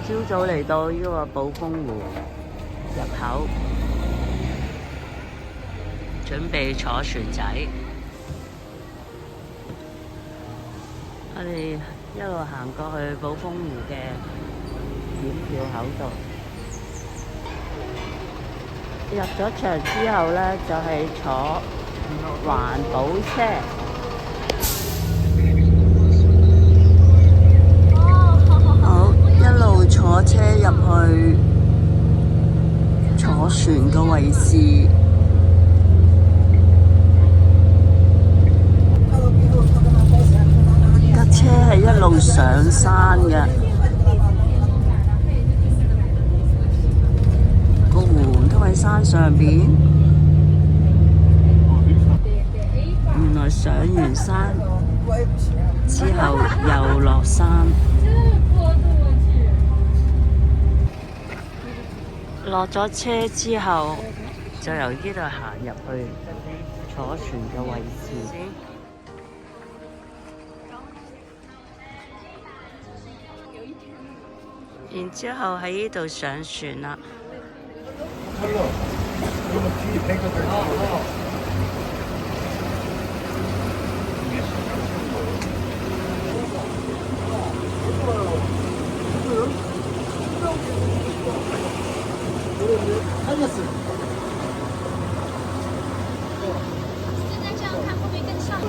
朝早嚟到呢個寶豐湖入口，準備坐船仔。我哋一路行過去寶豐湖嘅檢票口度，入咗場之後呢，就係坐環保車。好，一路坐車入去坐船嘅位置。架車係一路上山嘅，個湖都喺山上邊。原來上完山之後又落山。落咗車之後，就由呢度行入去坐船嘅位置。然之後喺呢度上船啦。现在这样看会不会更上？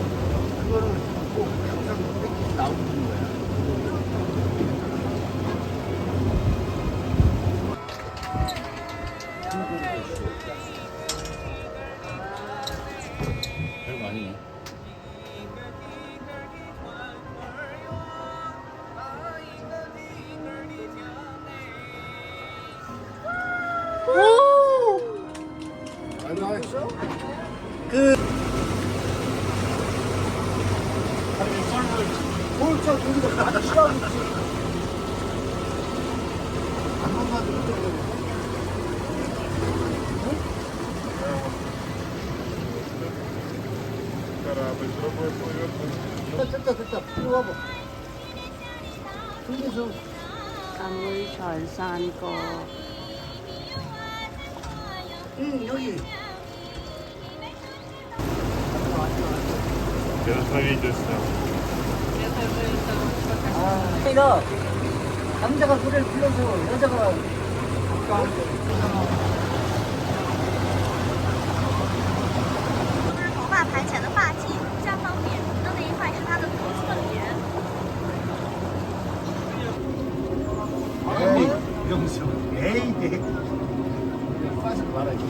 阿妹唱山歌。여기. 이거 남자가 노래를 불러서 여자가 是头发盘起来的发髻，下方扁平的那一块是它的左侧脸。 영수. 에이, 빠져 말아야지.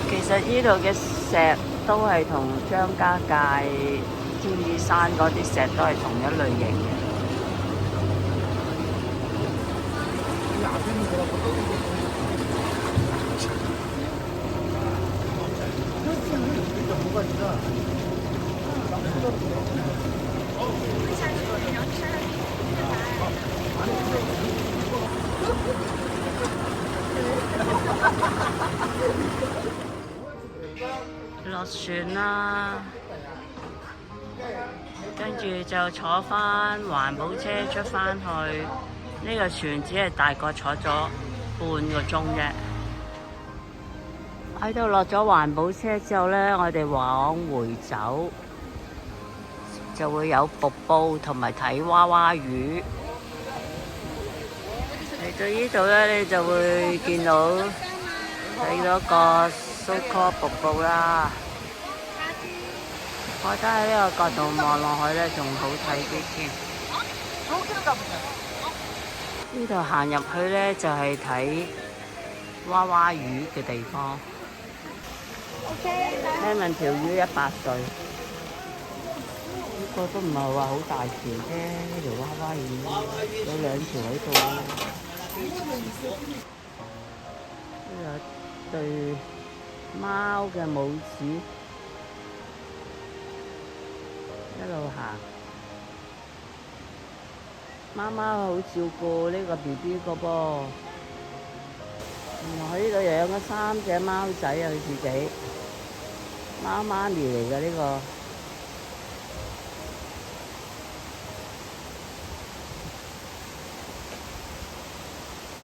其實呢度嘅石都係同張家界、天子山嗰啲石都係同一類型嘅。落船啦，跟住就坐返環保車出返去。呢個船只係大概坐咗半個鐘啫。喺度落咗環保車之後呢，我哋往回走就會有瀑布同埋睇娃娃魚。嚟到呢度呢，你就會見到睇到個蘇科瀑布啦。我覺得喺呢個角度望落去呢，仲好睇啲添。呢度行入去呢，就係睇娃娃魚嘅地方。聽聞條魚100歲，呢個都唔係話好大條啫。呢條娃娃魚有2條喺度。呢有對貓嘅母子， 一路行，媽媽好照顧呢個 BB 個噃。原來喺呢度養咗3隻貓仔啊，佢自己貓媽咪嚟嘅呢個。